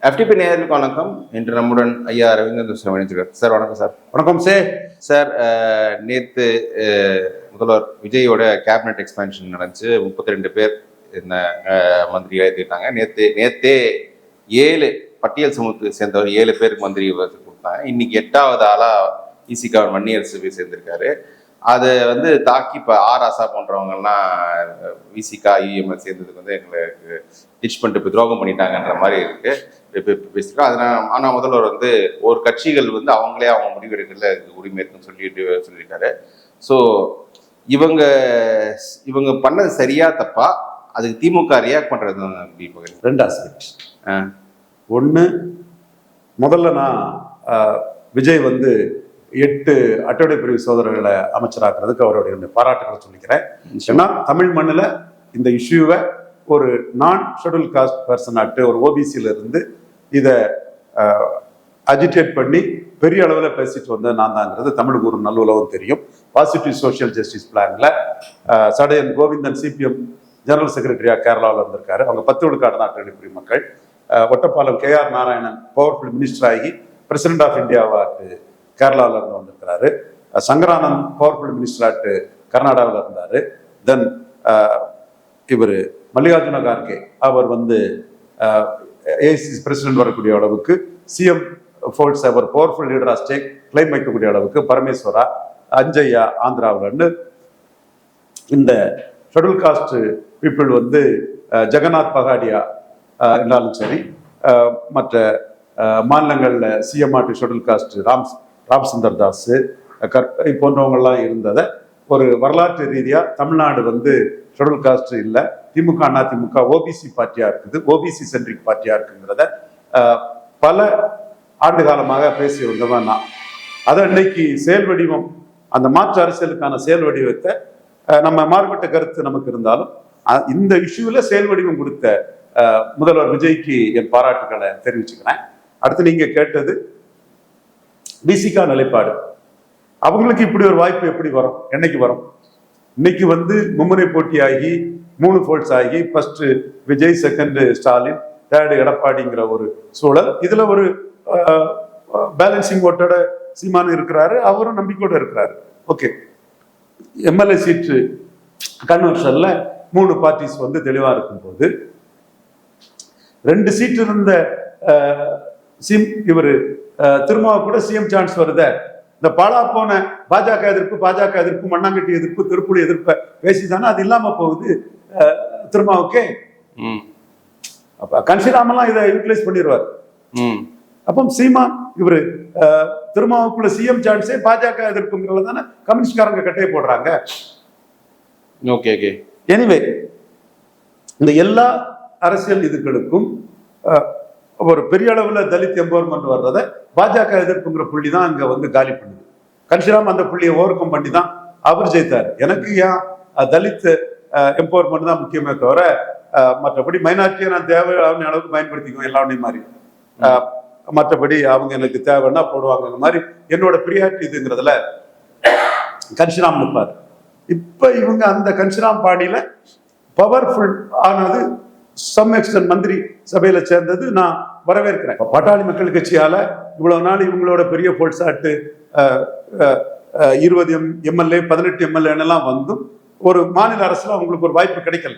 FTP நேயர்களுக்கு வணக்கம். இன்று நம்முடன் ஐயா ரவீந்திரன் இணைஞ்சிருக்கார். சார் வணக்கம் சார். வணக்கம் சார். நேற்று முதல்வர் விஜயோட கேபினெட் எக்ஸ்பேன்ஷன் நடந்துச்சு. 32 பேர் இந்த மந்திரியாக ஏற்றிட்டாங்க. நேற்றே 7 பட்டியல் சமூகத்தை சேர்ந்தவர் 7 பேருக்கு மந்திரி கொடுத்தாங்க. இன்னைக்கு 8வது ஆளாக இசிகா வன்னியரசு போய் சேர்ந்திருக்காரு. அதை தாக்கி இப்போ ஆசா போன்றவங்கெல்லாம் விசிகா இஎம்எல் சேர்ந்ததுக்கு எங்களுக்கு டிச் பண்ணிட்டு இப்போ துரோகம் பண்ணிட்டாங்கன்ற மாதிரி இருக்கு பேசியிருக்கோம். அதனால் ஆனால் முதல்வர் ஒரு கட்சிகள் அவங்களே அவங்க முடிவெடுக்கிறதுல உரிமை இருக்குன்னு சொல்லியிருக்காரு. ஸோ இவங்க பண்ணது சரியா தப்பா, அதுக்கு திமுக ரியாக்ட் பண்றது ரெண்டு ஆஸ்பெக்ட். ஒன்று, முதல்ல நான் விஜய் 8 அட்டவணை பிரிவு சோதரர்களை அமைச்சராக்குறதுக்கு அவருடைய பாராட்டுகளை சொல்லிக்கிறேன். ஏன்னா தமிழ் மண்ணில் இந்த இஷ்யூவை ஒரு நான் ஷெட்யூல் காஸ்ட் பர்சன் ஆக்ட், ஒரு ஓபிசியில இருந்து இதை அஜிடேட் பண்ணி பெரிய அளவில் பேசிட்டு வந்த நான் தாங்கிறது தமிழுக்கு ஒரு நல்ல உலகம் தெரியும். பாசிட்டிவ் சோஷியல் ஜஸ்டிஸ் பிளான்ல சடையன் கோவிந்தன் சிபிஎம் ஜெனரல் செக்ரட்டரியா கேரளாவில் இருந்திருக்காரு. அவங்க 10 விழுக்காடு தான் அட்டவணை பிரிவு மக்கள். Ottapalam KR Narayanan powerful minister ஆகி பிரசிடென்ட் ஆஃப் இந்தியாவாக்கு கேரளாவில் இருந்து வந்திருக்கிறாரு. சங்கரானந்த் பவர்ஃபுல் மினிஸ்டர் ஆட்டு கர்நாடகாவில் இருந்தார். தென் இவர் மல்லிகார்ஜுன கார்கே அவர் ஏசிசி பிரசிடென்ட் வரக்கூடிய அளவுக்கு, சிஎம் ஃபோல்ட்ஸ் அவர் பவர்ஃபுல் லீடரா ஸ்டேக் கிளைம் வைக்கக்கூடிய அளவுக்கு பரமேஸ்வரா, அஞ்சய்யா ஆந்திராவிலன்னு இந்த ஷெட்யூல் காஸ்ட் பீப்புள் ஜெகநாத் பகாடியா இருந்தாலும் சரி, மற்ற மாநிலங்களில் சிஎம் ஆட்டு ஷெட்யூல் காஸ்ட் ராம்சுந்தர் தாஸ் போன்றவங்கெல்லாம் இருந்ததை ஒரு வரலாற்று ரீதியாக தமிழ்நாடு ஷெட்யூல் காஸ்ட் இல்லை, திமுக அதிமுக ஓபிசி பார்ட்டியா இருக்குது, ஓபிசி சென்ட்ரிக் பார்ட்டியா இருக்குங்கிறத பல ஆண்டு காலமாக பேசி வந்தவன் நான். அதை இன்னைக்கு செயல் வடிவம், அந்த மாற்று அரசியலுக்கான செயல் வடிவத்தை நம்ம மாறுபட்ட கருத்து நமக்கு இருந்தாலும் இந்த இஷ்யூவில் செயல் வடிவம் கொடுத்த முதல்வர் விஜய்க்கு என் பாராட்டுகளை தெரிவிச்சுக்கிறேன். அடுத்து நீங்க கேட்டது விசிகா நிலைப்பாடு. அவங்களுக்கு இப்படி ஒரு வாய்ப்பு எப்படி வரும், என்னைக்கு வரும்? இன்னைக்கு மும்முனை போட்டியாகி 3 ஃபோல்ட்ஸ் ஆகி, first Vijay, second Stalin, third எடப்பாடிங்கிற ஒரு சூழல். இதுல ஒரு பேலன்சிங் ஓட்டோட சீமான் இருக்கிறாரு, அவரும் நம்பிக்கையோட இருக்கிறாரு. ஓகே, எம்எல்ஏ சீட்டு கன்வென்ஷன்ல 3 பார்ட்டிஸ் தெளிவா இருக்கும்போது 2 சீட் இருந்த இவரு திருமாவ கூட சிஎம் சான்ஸ் வருத. இந்த பாலா போன பாஜக எதிர்ப்பு, மண்ணாங்கட்டி எதிர்ப்பு, திருப்புலி எதிர்ப்பை பேசிதானே அது இல்லாம போகுது திருமாவுக்கே. அப்ப கன்சிராமெல்லாம் இதை யூட்டிலைஸ் பண்ணிடுவார். அப்போ சீமான் இவரு திருமாவுக்குள்ள சிஎம் சான்ஸே பாஜக எதிர்ப்புங்கிறத தானே கம்யூனிஸ்ட்காரங்க கட்டையை போடுறாங்க. ஓகே, எனிவே, இந்த எல்லா அரசியல் இதுகளுக்கும் ஒரு பெரிய அளவுல தலித் எம்பவர்மெண்ட் வர்றதை பாஜக எதிர்ப்புங்கிற புள்ளி தான் அங்க காலி பண்ணுது. கன்ஷிராம் அந்த புள்ளியை ஓவர் கம் பண்ணி தான் அவர் ஜெயித்தார். எனக்கு ஏன் தலித் எம்பவர்மெண்ட் தான் முக்கியமே தவிர மற்றபடி மைனாரிட்டியை நான் தேவையான அளவுக்கு பயன்படுத்திக்குவேன் எல்லாருடைய மாதிரி. மற்றபடி அவங்க எனக்கு தேவைன்னா போடுவாங்க மாதிரி என்னோட பிரியாரிட்டி இதுங்கிறதுல கன்ஷிராம் நிற்பார். இப்ப இவங்க அந்த கன்ஷிராம் பாணியில பவர்ஃபுல் ஆனது சம் எக்ஸ்டென்ட் மந்திரி சபையில சேர்ந்தது நான் வரவேற்கிறேன். பாட்டாளி மக்கள் கட்சியால இவ்வளவு நாள் இவங்களோட பெரிய போல்சாட்டு 20 எம்எல்ஏ 18 எம்எல்ஏ எல்லாம் ஒரு மாநில அரசுல அவங்களுக்கு ஒரு வாய்ப்பு கிடைக்கல.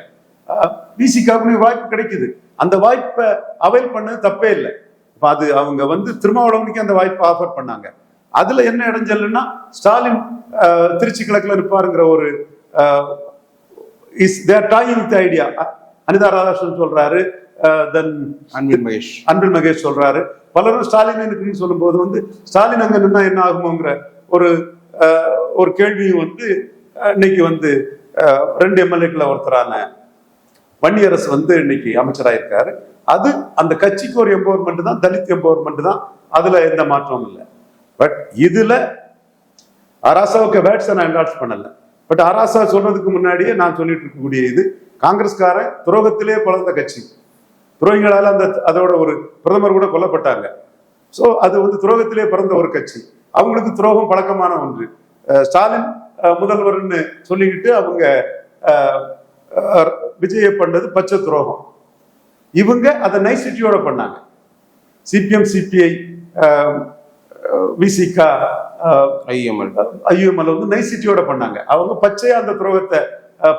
விசிகாவுக்கு வாய்ப்பு கிடைக்குது, அந்த வாய்ப்பை அவைல் பண்ணது தப்பே இல்லை. இப்ப அது அவங்க திருமாவளவனுக்கு அந்த வாய்ப்பை ஆஃபர் பண்ணாங்க. அதுல என்ன இடைஞ்சல்னா, ஸ்டாலின் திருச்சி கிழக்குல இருப்பாருங்கிற ஒரு ஐடியா அனிதா ராதாகிருஷ்ணன் சொல்றாரு, தென் அன்பில் மகேஷ் சொல்றாரு, பலரும் ஸ்டாலின் சொல்லும் போது ஸ்டாலின் அங்க நின்னா என்ன ஆகுமோங்கிற ஒரு கேள்வியும் இன்னைக்கு 2 எம்எல்ஏக்களை ஒருத்தரான வன்னியரசு இன்னைக்கு அமைச்சராயிருக்காரு. அது அந்த கட்சிக்கு ஒரு எம்பவர்மெண்ட் தான், தலித் எம்பவர்மெண்ட் தான், அதுல எந்த மாற்றமும் இல்லை. பட் இதுல ஆராசாவுக்கு வேட்ஸ் நான் என்டார்ஸ் பண்ணல. பட் ஆராசா சொல்றதுக்கு முன்னாடியே நான் சொல்லிட்டு இருக்கக்கூடிய இது, காங்கிரஸ்கார துரோகத்திலே பலர்ந்த கட்சி, துரோகிகளால அதோட ஒரு பிரதமர் கூட கொல்லப்பட்டாங்க. ஸோ அது துரோகத்திலே பிறந்த ஒரு கட்சி, அவங்களுக்கு துரோகம் பழக்கமான ஒன்று. ஸ்டாலின் முதல்வர்னு சொல்லிக்கிட்டு அவங்க விஜய பண்ணது பச்சை துரோகம். இவங்க அதை நைசிட்டியோட பண்ணாங்க. சிபிஎம், சிபிஐ, விசிகா, ஐயுஎம்எல் வந்து நைசிட்டியோட பண்ணாங்க. அவங்க பச்சையா அந்த துரோகத்தை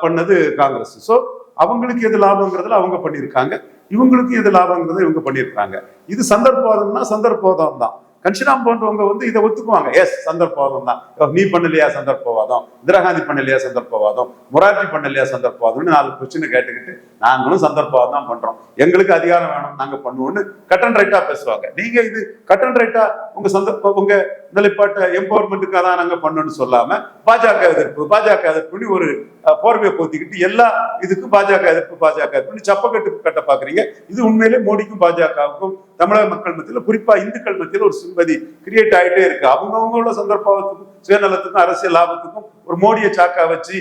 பண்ணது காங்கிரஸ். ஸோ அவங்களுக்கு எது லாபங்கிறதுல அவங்க பண்ணியிருக்காங்க, இவங்களுக்கு எது லாபங்கிறத இவங்க பண்ணியிருக்காங்க. இது சந்தர்ப்பவாதம்னா சந்தர்ப்பவாதம் தான். கன்ஷிராம் போன்றவங்க வந்து இதை ஒத்துக்குவாங்க. எஸ், சந்தர்ப்பவாதம் தான். நீ பண்ணலையா சந்தர்ப்பவாதம், இந்திரா காந்தி பண்ணலையா சந்தர்ப்பவாதம், மொரார்ஜி பண்ணலையா சந்தர்ப்பவாதம்னு 4 கொஸ்டின் கேட்டுக்கிட்டு நாங்களும் சந்தர்ப்பவாதம் தான் பண்றோம், எங்களுக்கு அதிகாரம் வேணும், நாங்க பண்ணுவோம்னு கட் அண்ட் ரைட்டா பேசுவாங்க. நீங்க இது கட் அண்ட் ரைட்டா உங்க நிலைப்பாட்டை எம்பவர்மெண்ட்டுக்காக தான் நாங்க பண்ணணும்னு சொல்லாம பாஜக எதிர்ப்புன்னு ஒரு போர்வையை போத்திக்கிட்டு எல்லா இதுக்கும் பாஜக எதிர்ப்புன்னு சப்பக்கட்டு கட்ட பாக்குறீங்க. இது உண்மையிலே மோடிக்கும் பாஜகவுக்கும் தமிழக மக்கள் மத்தியில், குறிப்பா இந்துக்கள் மத்தியில் ஒரு சிம்பதி கிரியேட் ஆகிட்டே இருக்கு. அவங்கவுங்களோட சந்தர்ப்பத்துக்கும் சுயநலத்துக்கும் அரசியல் லாபத்துக்கும் ஒரு மோடியை சாக்கா வச்சு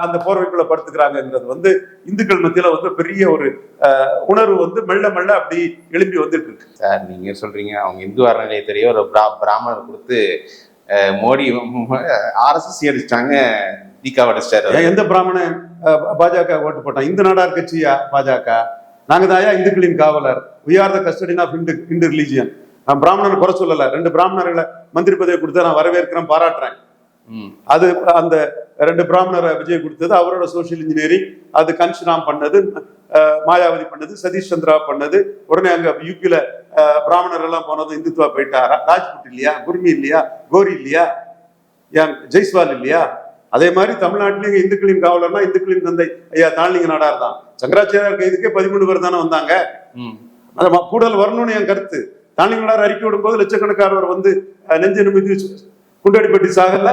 அந்த போர்வைக்குள்ள படுத்துக்கிறாங்கிறது வந்து இந்துக்கள் மத்தியில வந்து பெரிய ஒரு உணர்வு வந்து மெல்ல மெல்ல அப்படி எழுப்பி வந்துட்டு இருக்கு. சார், நீங்க சொல்றீங்க அவங்க இந்து அறநிலையத்துறையோ ஒரு பிராமணர் கொடுத்து மோடி RSS அடிச்சிட்டாங்க, தீகாவை அடிச்சிட்டாரு. எந்த பிராமணன் பாஜக ஓட்டு போட்டான்? இந்து நாடார் கட்சியா பாஜக? நாங்க தாயா இந்துக்களின் காவலர், we are the custodian of Hindu religion. நான் பிராமணனை குறை சொல்லல, 2 பிராமணர்களை மந்திரி பதவி கொடுத்தா நான் வரவேற்கிறேன், பாராட்டுறேன். அது அந்த 2 பிராமணரை விஜய் கொடுத்தது அவரோட சோசியல் இன்ஜினியரிங். அது கன்ஷிராம் பண்ணது, மாயாவதி பண்ணது, சதீஷ் சந்திரா பண்ணது. உடனே அங்க யூபியில பிராமணர் எல்லாம் போனது இந்துத்துவா போயிட்டாரா? ராஜ்புட் இல்லையா, குர்மி இல்லையா, கோரி இல்லையா, ஜெய்ஸ்வால் இல்லையா? அதே மாதிரி தமிழ்நாட்டிலேயே இந்துக்களின் காவலர்னா இந்துக்களின் தந்தை ஐயா தாழ்லிங்க நாடார் தான். சங்கராச்சாரியார் கைதுக்கே 13 பேர் தானே வந்தாங்க. கூடுதல் வரணும்னு என் கருத்து. தாழ்லிங்க நாடார் அறிக்கை விடும் போது லட்சக்கணக்கானவர் வந்து நெஞ்சு நிமிதி குண்டடிப்பட்டி சாகல.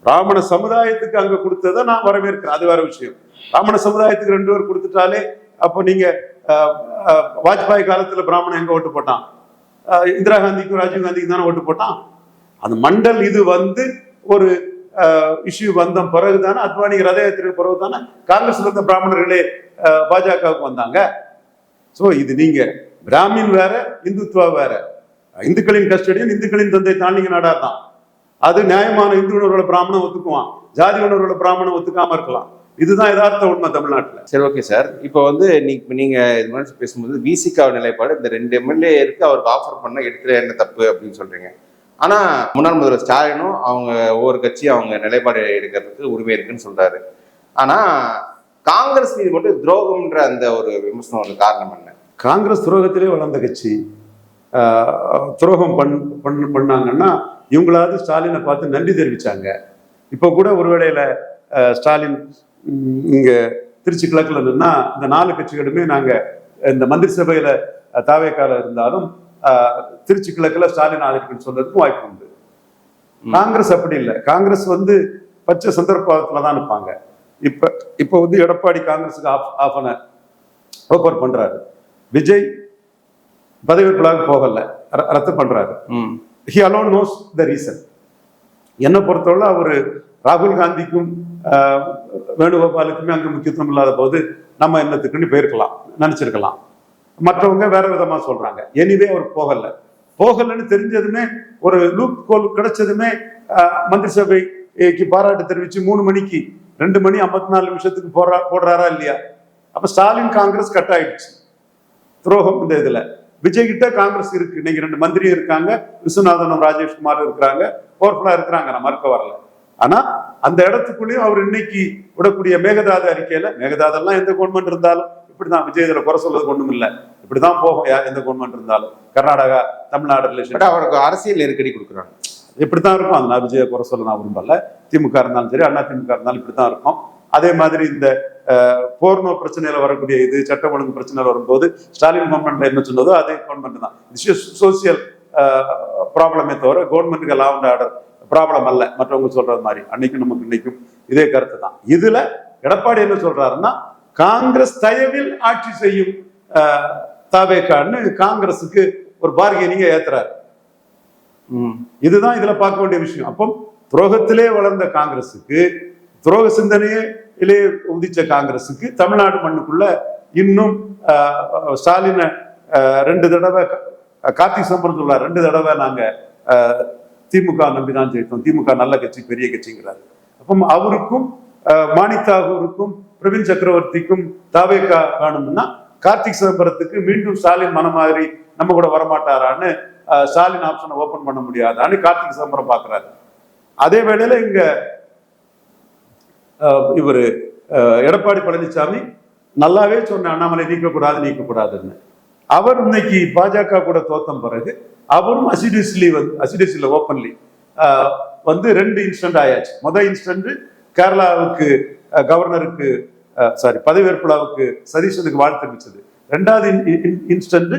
பிராமண சமுதாயத்துக்கு அங்க கொடுத்ததை நான் வரவேற்கிறேன், அது வேற விஷயம். பிராமண சமுதாயத்துக்கு 2 பேர் கொடுத்துட்டாலே அப்போ நீங்க வாஜ்பாய் காலத்துல பிராமணன் எங்க ஓட்டு போட்டான்? இந்திரா காந்திக்கும் ராஜீவ் காந்திக்கும் தானே ஓட்டு போட்டான். அந்த மண்டல் இது வந்து ஒரு இஷ்யூ வந்த பிறகுதானே, அத்வானி ரத யாத்திரை பிறகு தானே காங்கிரஸ்ல இருந்த பிராமணர்களே பாஜகவுக்கு வந்தாங்க. ஸோ இது நீங்க பிராமின் வேற, இந்துத்துவா வேற. இந்துக்களின் கஸ்டடியன் இந்துக்களின் தந்தை தாழ்லிங்க நாடார் தான். அது நியாயமான இந்து உணர்வுகள பிராமணன் ஒத்துக்குவான், ஜாதி உணர்வுகள பிராமணன் ஒத்துக்காம இருக்கலாம். இதுதான் யதார்த்த உண்மை தமிழ்நாட்டில். சரி, ஓகே சார். இப்போ வந்து நீங்க இது மாதிரி பேசும்போது விசிகா நிலைப்பாடு இந்த 2 MLA அவருக்கு ஆஃபர் பண்ண எடுக்கிற என்ன தப்பு அப்படின்னு சொல்றீங்க. ஆனா முன்னாள் முதல்வர் ஸ்டாலினும் அவங்க ஒவ்வொரு கட்சியும் அவங்க நிலைப்பாடு எடுக்கிறதுக்கு உரிமை இருக்குன்னு சொல்றாரு. ஆனா காங்கிரஸ் மீது மட்டும் துரோகம்ன்ற அந்த ஒரு விமர்சனம் காரணம் என்ன? காங்கிரஸ் துரோகத்திலே வளர்ந்த கட்சி. துரோகம் பண்ணாங்கன்னா இவங்களாவது ஸ்டாலினை பார்த்து நன்றி தெரிவிச்சாங்க. இப்போ கூட ஒருவேளையில ஸ்டாலின் இங்க திருச்சி கிழக்குல நின்னா இந்த 4 கட்சிகளுமே நாங்க இந்த மந்திரி சபையில தாவேக்கால இருந்தாலும் திருச்சி கிழக்குல ஸ்டாலின் ஆதரிப்புன்னு சொல்றதுக்கும் வாய்ப்பு உண்டு. காங்கிரஸ் அப்படி இல்லை. காங்கிரஸ் வந்து பச்சை சந்தர்ப்பத்துல தான் இருப்பாங்க. இப்ப வந்து எடப்பாடி காங்கிரஸுக்கு ஆஃபர் பண்றாரு. விஜய் பதவிக்குள்ளாக போகல, ரத்து பண்றாரு. he alone knows the reason. என்னை பொறுத்தவரை அவரு ராகுல் காந்திக்கும் வேணுகோபாலுக்குமே அங்க முக்கியத்துவம் இல்லாத போது நம்ம என்னத்துக்குன்னு போயிருக்கலாம், நினைச்சிருக்கலாம். மற்றவங்க வேற விதமா சொல்றாங்க. எனிவே அவர் போகலன்னு தெரிஞ்சதுமே, ஒரு லூப் கோல் கிடைச்சதுமே மந்திரி சபைக்கு பாராட்டு தெரிவிச்சு 3 மணிக்கு 2 மணி 54 நிமிஷத்துக்கு போடுறாரா இல்லையா? அப்ப ஸ்டாலின் காங்கிரஸ் கட் ஆயிடுச்சு. துரோகம் இந்த இதுல விஜய் கிட்ட காங்கிரஸ் இருக்கு. இன்னைக்கு 2 மந்திரி இருக்காங்க, விஸ்வநாதனும் ராஜேஷ்குமார் இருக்கிறாங்க, பவர்ஃபுல்லா இருக்கிறாங்க, நான் மறுக்க வரல. ஆனா அந்த இடத்துக்குள்ளேயும் அவர் இன்னைக்கு விடக்கூடிய மேகதாத அறிக்கையில, மேகதாதெல்லாம் எந்த கவர்மெண்ட் இருந்தாலும் இப்படிதான், விஜய் இதுல குறை சொல்றது ஒண்ணும் இல்லை, இப்படிதான் போகும் எந்த கவர்மெண்ட் இருந்தாலும். கர்நாடகா தமிழ்நாடு ரிலேஷன் அவருக்கு அரசியல் நெருக்கடி கொடுக்குறாங்க, இப்படித்தான் இருக்கும். அதனால விஜய குறை சொல்ல நான் விரும்பல. திமுக இருந்தாலும் சரி, அண்ணா திமுக இருந்தாலும் இப்படித்தான் இருக்கும். அதே மாதிரி இந்த போர்னோ பிரச்சனையில வரக்கூடிய இது சட்ட ஒழுங்கு பிரச்சனையில வரும்போது ஸ்டாலின் கவர்மெண்ட் என்ன சொன்னதோ அதே கவர்மெண்ட் தான். சோசியல் ப்ராப்ளமே தவிர கவர்மெண்ட்டுக்கு லா அண்ட் ஆர்டர் ப்ராப்ளம் அல்ல. மற்றவங்க சொல்றது மாதிரி அன்னைக்கும் நமக்கு இன்னைக்கும் இதே கருத்து தான். இதுல எடப்பாடி என்ன சொல்றாருன்னா, காங்கிரஸ் தயவில் ஆட்சி செய்யும் தாவேக்கான்னு காங்கிரஸுக்கு ஒரு பார்கெனிங்க ஏத்துறாரு. இதுதான் இதுல பார்க்க வேண்டிய விஷயம். அப்போ துரோகத்திலே வளர்ந்த காங்கிரஸுக்கு, துரோக சிந்தனையிலே உதிச்ச காங்கிரஸுக்கு தமிழ்நாடு மண்ணுக்குள்ள இன்னும் ஸ்டாலினை 2 தடவை கார்த்திக் சம்பரம் சொல்றாரு, 2 தடவை நாங்க திமுக நம்பிதான் ஜெயித்தோம், திமுக நல்ல கட்சி, பெரிய கட்சிங்கிறாரு. அப்போ அவருக்கும் மாணிக் தாகூருக்கும் பிரவீன் சக்கரவர்த்திக்கும் தாவேக்கா காணும்னா கார்த்திக் சிதம்பரத்துக்கு மீண்டும் ஸ்டாலின் மன மாதிரி நம்ம கூட வரமாட்டாரான்னு ஸ்டாலின் ஆப்ஷனை ஓபன் பண்ண முடியாதான்னு கார்த்திக் சிதம்பரம் பாக்குறாரு. அதே வேளையில இங்க இவரு எடப்பாடி பழனிசாமி நல்லாவே சொன்ன அண்ணாமலை நீக்கக்கூடாதுன்னு. அவர் இன்னைக்கு பாஜக கூட தோத்தம் பிறகு அவரும் அசிடியஸ்லி ஓப்பன்லி வந்து 2 இன்ஸ்டன்ட் ஆயாச்சு. முதல் இன்ஸ்டன்ட் கேரளாவுக்கு கவர்னருக்கு பதவியேற்பு விழாவுக்கு சதீஷனுக்கு வாழ்த்து தெரிவிச்சது. 2வது இன்ஸ்டன்ட்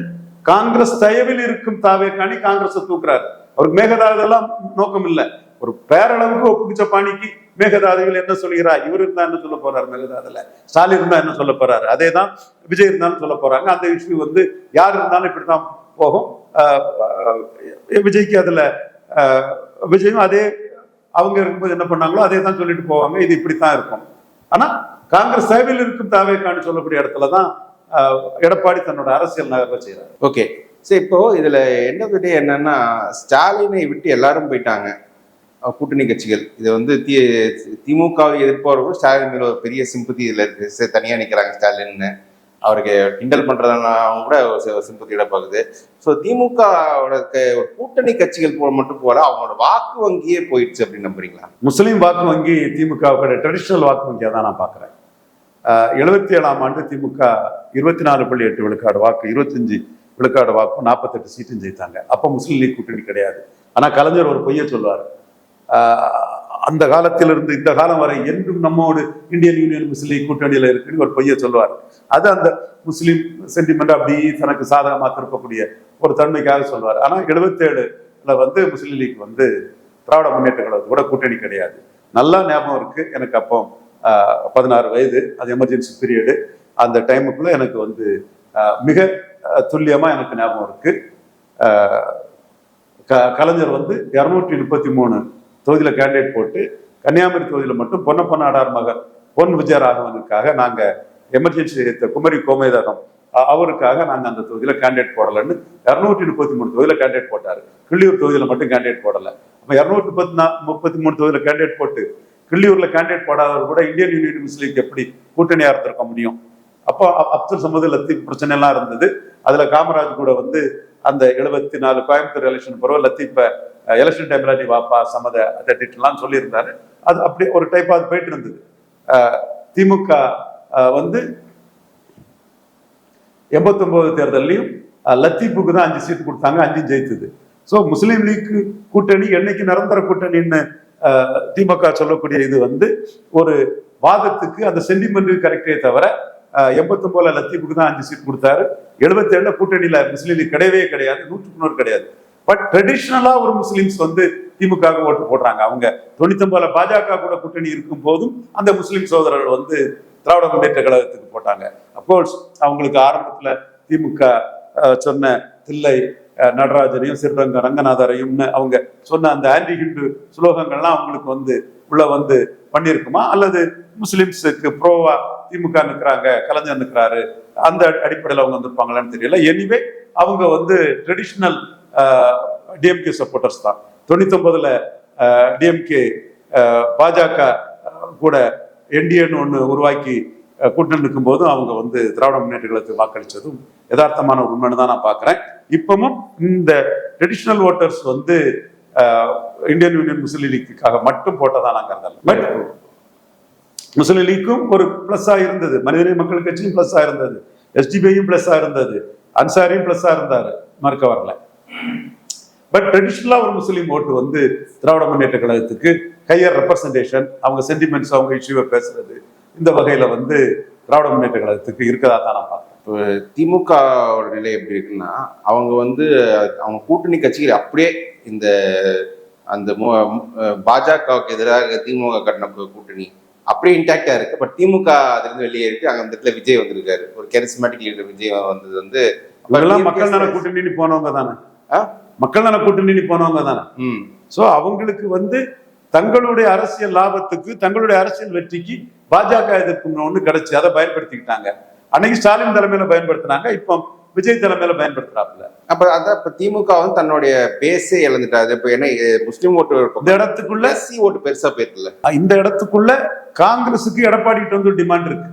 காங்கிரஸ் தயவில் இருக்கும் தாவேக்காணி காங்கிரஸ் தூக்குறாரு. அவருக்கு மேகதாதெல்லாம் நோக்கம் இல்லை, ஒரு பேரளவுக்கு ஒப்புக்கிச்ச பாணிக்கு மேகதாதுகள் என்ன சொல்கிறார், இவர் இருந்தா என்ன சொல்ல போறாரு, மேகதாதுல ஸ்டாலின் இருந்தா என்ன சொல்ல போறாரு, அதே தான் விஜய் இருந்தாலும் சொல்ல போறாங்க. அந்த இஷ்யூ வந்து யார் இருந்தாலும் இப்படித்தான் போகும். விஜய்க்கு அதுல விஜயும் அதே அவங்க இருக்கும்போது என்ன பண்ணாங்களோ அதே தான் சொல்லிட்டு போவாங்க, இது இப்படித்தான் இருக்கும். ஆனா காங்கிரஸ் சேவையில் இருக்கும் தாவேக்கான்னு சொல்லக்கூடிய இடத்துலதான் எடப்பாடி தன்னோட அரசியல் நகர்வை செய்யறாரு. ஓகே, சரி, இப்போ இதுல என்னன்னா ஸ்டாலினை விட்டு எல்லாரும் போயிட்டாங்க கூட்டணி கட்சிகள். இது வந்து திமுகவை எதிர்ப்பவர்களும் ஸ்டாலின் மேல ஒரு பெரிய சிம்பத்தி இதுல இருக்கு. தனியா நிக்கிறாங்க ஸ்டாலின்னு, அவருக்கு கிண்டல் பண்றதுனால கூட சிம்பத்தி இடப்பாக்குது. ஸோ திமுகவோட ஒரு கூட்டணி கட்சிகள் மட்டும் போல அவங்களோட வாக்கு வங்கியே போயிடுச்சு அப்படின்னு நம்புறீங்களா? முஸ்லீம் வாக்கு வங்கி திமுகவோட ட்ரெடிஷனல் வாக்கு வங்கியை தான் நான் பாக்குறேன். 77ஆம் ஆண்டு திமுக 24.8 விழுக்காடு வாக்கு, 25 விழுக்காடு வாக்கும் 48 சீட்டும் ஜெயித்தாங்க. அப்ப முஸ்லீம் லீக் கூட்டணி கிடையாது. ஆனா கலைஞர் ஒரு பொய்ய சொல்லுவார், அந்த காலத்திலிருந்து இந்த காலம் வரை என்றும் நம்மோடு இந்தியன் யூனியன் முஸ்லீம் லீக் கூட்டணியில இருக்குன்னு ஒரு பொய்ய சொல்லுவார். அது அந்த முஸ்லீம் சென்டிமெண்ட் அப்படி தனக்கு சாதகமா திருப்பக்கூடிய ஒரு தன்மைக்காக சொல்லுவார். ஆனா 77ல வந்து முஸ்லீம் லீக் வந்து திராவிட முன்னேற்ற கழகத்து கூட கூட்டணி கிடையாது. நல்லா ஞாபகம் இருக்கு எனக்கு. அப்போ 16 வயது, அது எமர்ஜென்சி பீரியடு. அந்த டைமுக்குள்ள எனக்கு வந்து மிக துல்லியமா எனக்கு ஞாபகம் இருக்கு. கலைஞர் வந்து 233 தொகுதியில கேண்டிடேட் போட்டு கன்னியாகுமரி தொகுதியில மட்டும் பொன்னப்ப நாடார் மகன் பொன் விஜயராகவனுக்காக நாங்க எமர்ஜென்சி குமரி கோமேதகம் அவருக்காக நாங்க அந்த தொகுதியில கேண்டிடேட் போடலன்னு 233 தொகுதியில கேண்டிடேட் போட்டாரு. கிள்ளியூர் தொகுதியில மட்டும் கேண்டிடேட் போடல. அப்ப 233 தொகுதியில கேண்டிடேட் போட்டு கிள்ளியூர்ல கேண்டிடேட் போடாதவர் கூட இந்தியன் யூனியன் முஸ்லீம் லீக் எப்படி கூட்டணியா இருந்திருக்க முடியும்? அப்போ அப்துல் சமது லத்தீப் பிரச்சனை எல்லாம் இருந்தது. அதுல காமராஜ் கூட வந்து அந்த 74 கோயம்புத்தூர் எலெக்ஷன் பிறகு லத்தீப்ப எலெக்ஷன் டைம்ல நீ வாப்பா சம்மத அதெல்லாம் சொல்லியிருந்தாரு. அது அப்படி ஒரு டைப்பா அது போயிட்டு இருந்தது. திமுக வந்து 89 தேர்தலையும் லத்தீப்புக்கு தான் 5 சீட் கொடுத்தாங்க, 5 ஜெயித்தது. ஸோ முஸ்லீம் லீக் கூட்டணி என்னைக்கு நிரந்தர கூட்டணின்னு திமுக சொல்லக்கூடிய இது வந்து ஒரு வாதத்துக்கு அந்த சென்டிமெண்ட் கரெக்டே தவிர 89ல லத்தீப்புக்கு தான் 5 சீட் கொடுத்தாரு. 77ல கூட்டணியில முஸ்லீம் லீக் கிடையவே கிடையாது, 100 கிடையாது. பட் ட்ரெடிஷ்னலா ஒரு முஸ்லிம்ஸ் வந்து திமுக ஓட்டு போடுறாங்க. அவங்க 99ல பாஜக கூட கூட்டணி இருக்கும் போதும் அந்த முஸ்லிம் சகோதரர்கள் வந்து திராவிட முன்னேற்ற கழகத்துக்கு போட்டாங்க. அப்கோர்ஸ் அவங்களுக்கு ஆரம்பத்துல திமுக சொன்ன தில்லை நடராஜனையும் ஸ்ரீரங்க ரங்கநாதரையும் அவங்க சொன்ன அந்த ஆன்டி ஹிந்து சுலோகங்கள்லாம் அவங்களுக்கு வந்து உள்ள வந்து பண்ணியிருக்குமா, அல்லது முஸ்லிம்ஸுக்கு ப்ரோவா திமுக நிற்கிறாங்க, கலைஞர் நிற்கிறாரு, அந்த அடிப்படையில் அவங்க வந்திருப்பாங்களான்னு தெரியல. எனிவே அவங்க வந்து ட்ரெடிஷ்னல் டிஎம்கே சப்போர்ட்டர்ஸ் தான். 99ல டிஎம்கே பாஜக கூட என்டிஏன்னு ஒன்று உருவாக்கி கூட்டணி நிற்கும் போதும் அவங்க வந்து திராவிட முன்னேற்ற கழகத்துக்கு வாக்களித்ததும் யதார்த்தமான ஒரு உண்மைன்னு தான் நான் பார்க்குறேன். இப்பவும் இந்த ட்ரெடிஷ்னல் ஓட்டர்ஸ் வந்து இந்தியன் யூனியன் முஸ்லீம் லீக்குக்காக மட்டும் போட்டதா நான் கருதல. பட் முஸ்லீம் லீக்கும் ஒரு பிளஸ்ஸா இருந்தது, மனிதநேய மக்கள் கட்சியும் பிளஸ்ஸா இருந்தது, எஸ்டிபிஐயும் பிளஸ்ஸா இருந்தது, அன்சாரியும் பிளஸ்ஸா இருந்தாரு, மறுக்க வரல. பட் ட்ரெடிஷ்னலா ஒரு முஸ்லீம் ஓட்டு வந்து திராவிட முன்னேற்ற கழகத்துக்கு ஹையர் ரெப்ரசன்டேஷன், அவங்க சென்டிமெண்ட்ஸ், அவங்க இஷ்யூவை பேசுறது, இந்த வகையில வந்து திராவிட முன்னேற்ற கழகத்துக்கு இருக்கதா தான் நான் பார்க்கிறேன். திமுகவோட நிலை எப்படி இருக்குன்னா, அவங்க வந்து அவங்க கூட்டணி கட்சிகள் அப்படியே இந்த அந்த பாஜகவுக்கு எதிராக திமுக கட்டின கூட்டணி அப்படியே இன்டாக்டா இருக்கு. பட் திமுக அதிலிருந்து வெளியே இருக்கு. அங்க அந்த இடத்துல விஜய் வந்திருக்காரு, ஒரு கரிஸ்மேட்டிக் லீடர் விஜய் வந்தது வந்து மக்கள் நல கூட்டணி போனவங்க தானே, மக்கள் நல கூட்டணி போனவங்க தானே. சோ அவங்களுக்கு வந்து தங்களுடைய அரசியல் லாபத்துக்கு, தங்களுடைய அரசியல் வெற்றிக்கு பாஜக எதிர்ப்பு ஒண்ணு கிடைச்சு அதை பயன்படுத்திக்கிட்டாங்க. அன்னைக்கு ஸ்டாலின் தலைமையில பயன்படுத்தினாங்க, இப்போ விஜய் தலைமையில பயன்படுத்துறாப்புல. அப்ப அதான் இப்ப திமுக வந்து தன்னுடைய பேஸே இழந்துட்டாரு. இப்ப என்ன முஸ்லீம் ஓட்டு இந்த இடத்துக்குள்ள ஓட்டு பெருசா போயிருக்குல்ல, இந்த இடத்துக்குள்ள காங்கிரஸுக்கு எடப்பாடி வந்து டிமாண்ட் இருக்கு.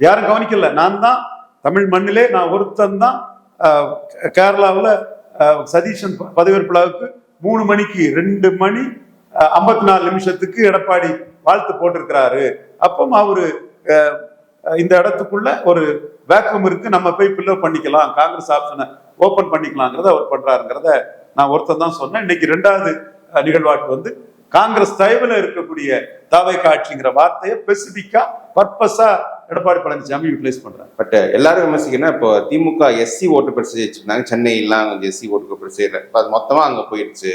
யாரும் கவனிக்கல. நான் தான் தமிழ் மண்ணிலே நான் ஒருத்தன் தான் கேரளாவில் சதீஷன் பதவியேற்பு விழாவுக்கு 3 மணிக்கு 2 மணி 54 நிமிஷத்துக்கு எடப்பாடி வாழ்த்து போட்டிருக்கிறாரு. அப்போ அவரு இந்த இடத்துக்குள்ள ஒரு வேக்கம் இருக்கு, நம்ம போய் ஃபில்அப் பண்ணிக்கலாம், காங்கிரஸ் ஆப்ஷனை ஓபன் பண்ணிக்கலாங்கிறத அவர் பண்றாருங்கிறத நான் ஒருத்தன் தான் சொன்னேன். இன்னைக்கு 2வது நிகழ்வாட்டு வந்து காங்கிரஸ் தயவுல இருக்கக்கூடிய தாவை காட்சிங்கிற வார்த்தையை ஸ்பெசிபிக்கா பர்பஸா எடப்பாடி பழனிசாமி யூட்டிலைஸ் பண்றாங்க. பட் எல்லாரும் விமர்சிக்கணும், இப்போ திமுக எஸ்சி ஓட்டு பெருசு வச்சிருந்தாங்க, சென்னையெல்லாம் கொஞ்சம் எஸ்சி ஓட்டுக்கு பெருசு இல்லை, அது மொத்தமா அங்க போயிடுச்சு.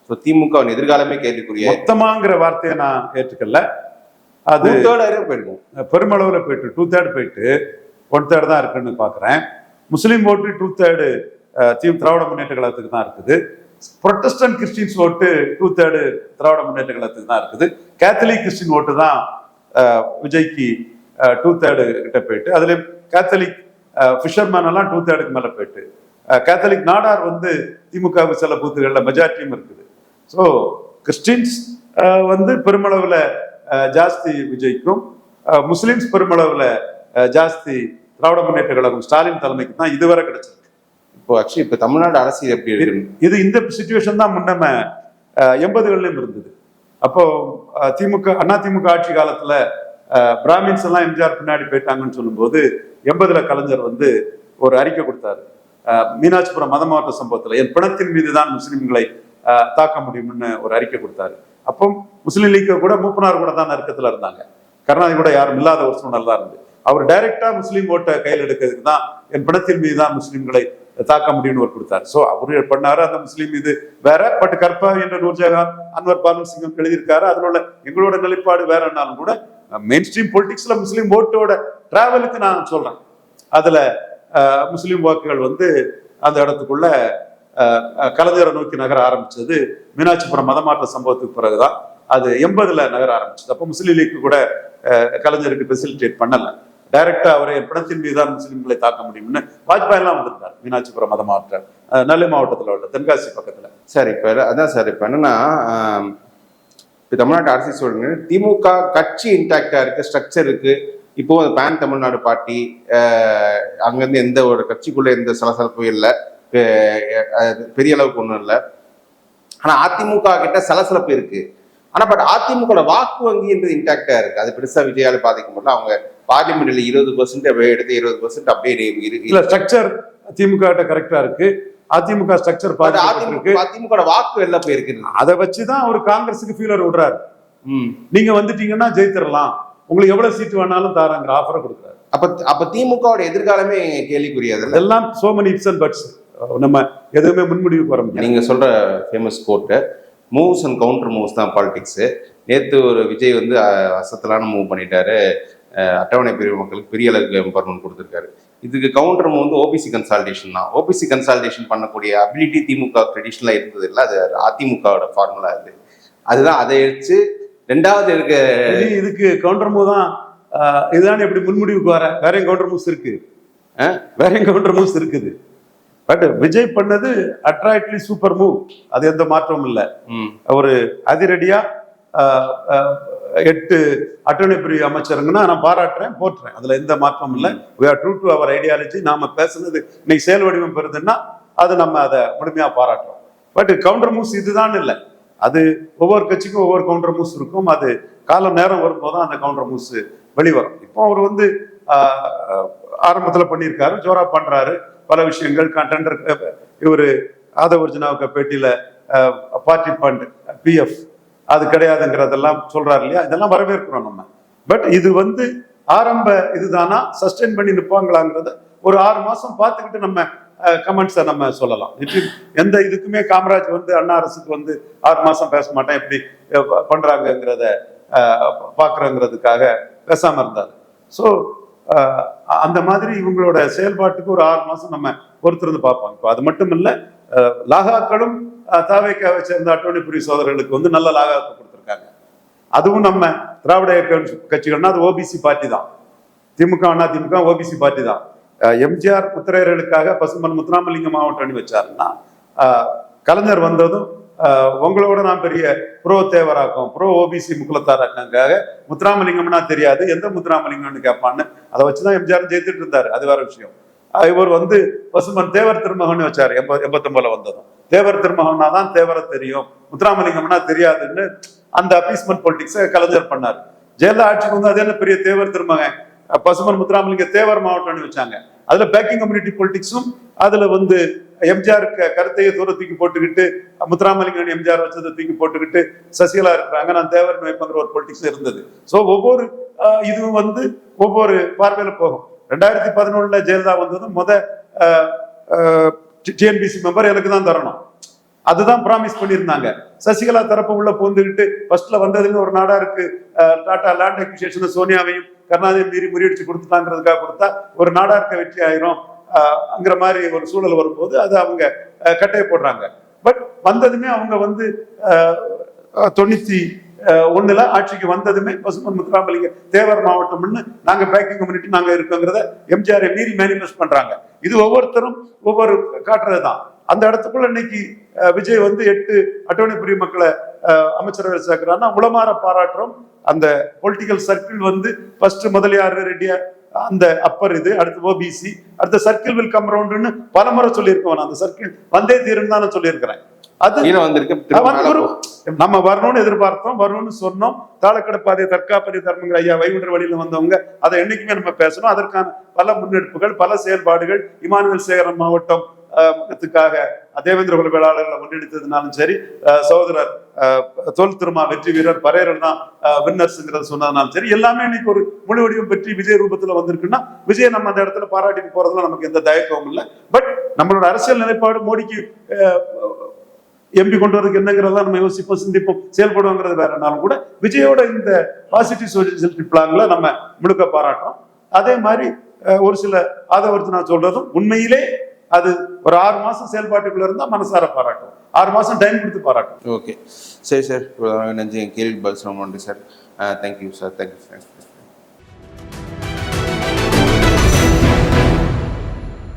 ஸோ திமுக எதிர்காலமே கேள்விக்குரிய. மொத்தமாங்கிற வார்த்தையை நான் ஏற்றுக்கல. அது போயிருக்கும், பெருமளவுல போயிட்டு 2/3 போயிட்டு 1/3 தான் இருக்குன்னு பாக்குறேன். முஸ்லீம் ஓட்டு 2/3 திராவிட முன்னேற்ற கழகத்துக்கு தான் இருக்குது. புரொட்டஸ்டன்ட் கிறிஸ்டின்ஸ் ஓட்டு 2/3 திராவிட முன்னேற்ற கழகத்துக்கு தான் இருக்குது. கேத்தலிக் கிறிஸ்டின் ஓட்டு தான் விஜய்க்கு 2/3 கிட்ட போயிட்டு, அதுல கேத்தலிக் ஃபிஷர்மேன் எல்லாம் 2/3 மேல போயிட்டு, கேத்தலிக் நாடார் வந்து திமுக சில பூத்துகள்ல மெஜாரிட்டியும் இருக்குது. ஸோ கிறிஸ்டின்ஸ் வந்து பெருமளவுல ஜாஸ்தி விஜய்க்கும், முஸ்லிம்ஸ் பெருமளவுல ஜாஸ்தி திராவிட முன்னேற்ற கழகம் ஸ்டாலின் தலைமைக்கு தான் இதுவரை கிடைச்சிருக்கு. இப்போ ஆக்சுவலி இப்போ தமிழ்நாடு அரசியல் எப்படி இருக்கு? இது இந்த சிச்சுவேஷன் தான் முன்னம 80களிலும் இருந்தது. அப்போ அதிமுக ஆட்சி காலத்துல பிராமின்ஸ் எல்லாம் எம்ஜிஆர் பின்னாடி போயிட்டாங்கன்னு சொல்லும்போது 80ல கலைஞர் வந்து ஒரு அறிக்கை கொடுத்தாரு. மீனாட்சிபுரம் மதமாற்ற சம்பவத்துல என் பிணத்தின் மீது தான் முஸ்லிம்களை தாக்க முடியும்னு ஒரு அறிக்கை கொடுத்தாரு. அப்போ முஸ்லீம் லீக் கூட மூப்பனார் கூட தான் நெருக்கத்துல இருந்தாங்க, கருணாநிதி கூட யாரும் இல்லாத ஒரு சூழ்நிலை தான் இருந்து அவர் டைரக்டா முஸ்லீம் ஓட்டை கையில் எடுக்கிறதுக்கு தான் என் பிணத்தின் மீது தான் முஸ்லிம்களை தாக்க முடியும்னு ஒரு கொடுத்தாரு. ஸோ அவரு பண்ணாரு, அந்த முஸ்லீம் மீது வேற. பட் கற்பா என்ற நூர்ஜஹான், அன்வர் பாலன் சிங்கம் எழுதியிருக்காரு, அதில் உள்ள எங்களோட நிலைப்பாடு வேறனாலும் கூட மெயின் ஸ்ட்ரீம் பொலிட்டிக்ஸ்ல முஸ்லீம் ஓட்டோட டிராவலுக்கு நான் சொல்றேன். அதுல முஸ்லீம் வாக்குகள் வந்து அந்த இடத்துக்குள்ள கலைஞரை நோக்கி நகர ஆரம்பிச்சது மீனாட்சிபுரம் மதமாற்ற சம்பவத்துக்கு பிறகுதான். அது 80ல நகர ஆரம்பிச்சது. அப்போ முஸ்லீம் லீக் கூட கலைஞருக்கு ஃபெசிலிட்டேட் பண்ணல, டைரக்டா அவரை பணத்தின் மீதுதான் முஸ்லிம்களை தாக்க முடியும்னு வாஜ்பாய் எல்லாம் வந்திருந்தார். மீனாட்சிபுரம் மதமாற்ற நெல்லை மாவட்டத்தில் உள்ள தென்காசி பக்கத்துல. சார் இப்ப அதான் சார், இப்ப என்னன்னா இப்போ தமிழ்நாட்டு அரசியல் சொல்லுங்க, திமுக கட்சி இன்டாக்டா இருக்கு, ஸ்ட்ரக்சர் இருக்கு. இப்போ பேன் தமிழ்நாடு பார்ட்டி அங்கிருந்து எந்த ஒரு கட்சிக்குள்ள எந்த சலசலப்பும் இல்லை, பெரிய அளவுக்கு ஒன்றும் இல்லை. ஆனா அதிமுக கிட்ட சலசலப்பு இருக்கு. ஆனா பட் அதிமுக வாக்கு வங்கின்றது இன்டாக்டா இருக்கு, அது பெருசா விஜயால பாதிக்க முடியல. அவங்க பார்லிமெண்ட்ல 20% அப்படியே எடுத்து 20% அப்படியே இல்ல, ஸ்ட்ரக்சர் திமுக கரெக்டா இருக்கு. அதிமுக ஸ்ட்ரக்சர் அதிமுக வாக்கு வெளில போயிருக்கு. அதை வச்சுதான் அவர் காங்கிரஸுக்கு ஃபீலர் விடுறாரு. நீங்க வந்துட்டீங்கன்னா ஜெயித்திரலாம், உங்களுக்கு எவ்வளவு சீட்டு வேணாலும் தாராங்கிற ஆஃபரை கொடுக்குறாரு. அப்ப திமுக எதிர்காலமே கேள்விக்குரியது. எல்லாம் so many ifs and buts, நம்ம எதுவுமே முன்முடிவுக்கு வர முடியும். நீங்க சொல்ற famous quote, moves and counter moves தான் பாலிடிக்ஸ். நேற்று ஒரு விஜய் வந்து அசத்தலான மூவ் பண்ணிட்டாரு, அட்டவணை பிரிவு மக்களுக்கு பெரிய அளவுக்கு எம்பவர்மெண்ட் கொடுத்துருக்காரு. இதுக்கு கவுண்டர் மூவ் வந்து ஓபிசி கன்சால்டேஷன் தான். ஓபிசி கன்சால்டேஷன் பண்ணக்கூடிய அபிலிட்டி திமுக ட்ரெடிஷனலா இருந்தது இல்லை, அது அதிமுகவோட ஃபார்முலா. அதுதான் அதை எடுத்து 2வது இருக்க இதுக்கு கவுண்டர் மூவ் தான். இதுதான் எப்படி முன்முடிவுக்கு வர வேற கவுண்டர் மூவ்ஸ் இருக்கு, வேற கவுண்டர் மூவ்ஸ் இருக்குது. பட் விஜய் பண்ணது அட்ராக்ட்லி சூப்பர் மூவ், அது எந்த மாற்றமும் இல்லை. ஒரு அதிரடியா 8 அட்டவணை பிரிவு அமைச்சருங்கன்னா நான் பாராட்டுறேன், போட்டுறேன், அதுல எந்த மாற்றமும் இல்லை. we are true to our ideology. நாம பேசுனது இன்னைக்கு செயல் வடிவம் பெறுதுன்னா அது நம்ம அதை முழுமையா பாராட்டுறோம். பட் கவுண்டர் மூவ்ஸ் இதுதான் இல்லை, அது ஒவ்வொரு கட்சிக்கும் ஒவ்வொரு கவுண்டர் மூவ்ஸ் இருக்கும். அது காலம் நேரம் வரும்போதுதான் அந்த கவுண்டர் மூவ்ஸ் வெளிவரும். இப்போ அவர் வந்து ஆரம்பத்துல பண்ணியிருக்காரு, ஜோரா பண்றாரு பல விஷயங்கள். டெண்டர் இவரு ஆதவர்ஜுனாவுக்கு பேட்டியில பார்ட்டி ஃபண்ட் PF அது கிடையாதுங்கிறதெல்லாம் சொல்றாரு இல்லையா, இதெல்லாம் வரவேற்கிறோம் நம்ம. பட் இது வந்து ஆரம்ப இதுதானா, சஸ்டெயின் பண்ணி நிற்பாங்களாங்கிறத ஒரு 6 மாசம் பார்த்துக்கிட்டு நம்ம கமெண்ட்ஸை நம்ம சொல்லலாம். எந்த இதுக்குமே காமராஜ் வந்து அண்ணா அரசுக்கு வந்து 6 மாசம் பேச மாட்டேன், எப்படி பண்றாங்கிறத பாக்குறங்கிறதுக்காக பேசாம இருந்தாரு. ஸோ அந்த மாதிரி இவங்களோட செயல்பாட்டுக்கு ஒரு 6 மாசம் நம்ம பொறுத்திருந்து பார்ப்போம். இப்போ அது மட்டும் இல்லை, லாகாக்களும் தாவேக்காவை சேர்ந்த அட்டவணை பிரிவு சோதரர்களுக்கு வந்து நல்ல லாகாக்கள் கொடுத்துருக்காங்க. அதுவும் நம்ம திராவிட கட்சிகள்னா அது ஓபிசி பார்ட்டி தான். திமுக அண்ணா திமுக ஓபிசி பார்ட்டி தான். எம்ஜிஆர் முத்திரையர்களுக்காக பசும்பன் முத்துராமலிங்க மாவட்டம் அணி வச்சாருன்னா, கலைஞர் வந்ததும் உங்களோட நான் பெரிய ப்ரோ தேவராக்கம் ப்ரோ ஓபிசி முக்குலத்தாராக்காக முத்துராமலிங்கம்னா தெரியாது எந்த முத்துராமலிங்கம்னு கேட்பான்னு அதை வச்சுதான் எம்ஜிஆர் ஜெயித்துட்டு இருந்தாரு. அது வேற விஷயம். இவர் வந்து பசுமன் தேவர் திருமகன் வச்சாரு 89 வந்ததும். தேவர் திருமகன்னா தான் தேவரை தெரியும், முத்துராமலிங்கம்னா தெரியாதுன்னு அந்த அப்பீஸ்மெண்ட் பொலிட்டிக்ஸை கலைஞர் பண்ணாரு. ஜெயலலிதா ஆட்சிக்கு வந்து அது என்ன பெரிய தேவர் திருமகன், பசுமன் முத்துராமலிங்க தேவர் மாவட்டம்னு வச்சாங்க. அதுல பேக்கிங் கம்யூனிட்டி பொலிட்டிக்ஸும் அதுல வந்து எம்ஜிஆர் கருத்தையை தூர தூக்கி போட்டுக்கிட்டு முத்துராமலிங்கன் எம்ஜிஆர் வச்சதை தூக்கி போட்டுக்கிட்டு சசிகலா இருக்கிறாங்க நான் தேவர் வைப்புங்கிற ஒரு பொலிட்டிக்ஸ் இருந்தது. ஸோ ஒவ்வொரு இதுவும் வந்து ஒவ்வொரு பார்வையில போகும். 2011 ஜெயலலிதா வந்ததும் டிஎன்பிசி மெம்பர் எனக்கு தான் தரணும், அதுதான் ப்ராமிஸ் பண்ணியிருந்தாங்க. சசிகலா தரப்பு உள்ள பூந்துக்கிட்டு ஃபர்ஸ்ட்ல வந்ததுன்னு ஒரு நாடாருக்கு டாடா லேண்ட் அக்விசிஷன் சோனியாவையும் கருணாநிதி மீறி முறியடிச்சு கொடுத்துட்டாங்கிறதுக்காக கொடுத்தா ஒரு நாடாருக்கு வெற்றி ஆயிரும் அங்கிற மாதிரி ஒரு சூழல் வரும்போது அது அவங்க கட்டையை போடுறாங்க. பட் வந்ததுமே அவங்க வந்து 91 ஆட்சிக்கு வந்ததுமே பசுமன் முத்துராமலிங்க தேவர் மாவட்டம்னு நாங்க பேக்கிங் கம்யூனிட்டி நாங்க இருக்கோங்கிறத எம்ஜிஆரை மீறி மேனிஃபெஸ்ட் பண்றாங்க. இது ஒவ்வொருத்தரும் ஒவ்வொரு காட்டுறதுதான். அந்த இடத்துக்குள்ள இன்னைக்கு விஜய் வந்து 8 அட்டவணை பிரிவு மக்களை அமைச்சரவையில் சேர்க்கிறான்னா உளமாற பாராட்டுறோம். அந்த பொலிட்டிக்கல் சர்க்கிள் வந்து ஃபர்ஸ்ட் முதலியார் ரெட்டியார் அந்த அப்பர் இது, அடுத்து ஓபிசி, அடுத்த சர்க்கிள் வில் கம் ரவுண்ட்னு பலமுறை சொல்லியிருக்கோம். அந்த சர்க்கிள் வந்தே தீருன்னு தான் நான் சொல்லியிருக்கிறேன். அது நம்ம வரணும்னு எதிர்பார்த்தோம், வரணும்னு சொன்னோம். தாளக்கடப்பாதை தற்காப்பதை தர்மங்கள் ஐயா வைகுண்டர் வழியில வந்தவங்க அதை என்னைக்குமே நம்ம பேசணும். அதற்கான பல முன்னெடுப்புகள் பல செயல்பாடுகள் இமானுவேல் சேகரன் மாவட்டம் தேவேந்திர குல வேளாளர்களை முன்னெடுத்ததுனாலும் சரி, சகோதரர் தோல் திருமா வெற்றி வீரர் பரையர் தான் வின்னர்ஸ்ங்கிறத சொன்னதுனாலும் சரி, எல்லாமே இன்னைக்கு ஒரு முழு வடிவம் பெற்றி விஜய் ரூபத்துல வந்திருக்குன்னா விஜய் நம்ம அந்த இடத்துல பாராட்டிட்டு போறதுல நமக்கு எந்த தயக்கமும் இல்லை. பட் நம்மளோட அரசியல் நிலைப்பாடு மோடிக்கு எம்பி கொண்டு வரதுக்கு என்னங்கிறதா நம்ம யோசிப்போம், சிந்திப்போம், செயல்படுவோங்கிறது வேறனாலும் கூட விஜயோட இந்த பாசிட்டிவ் சோசியல் பிளான்ல நம்ம முழுக்க பாராட்டுறோம். அதே மாதிரி ஒரு சில ஆதரவு நான் சொல்றதும் உண்மையிலே அது ஒரு 6 மாசம் செயல்பாட்டுக்குள்ள இருந்தா மனசார பாராட்டும், 6 மாசம் டைம் கொடுத்து பாராட்டும். ஓகே, சரி சார், நன்றி. கேள்வி பதில் சொல்ல நன்றி sir. Thank you sir, thank you sir.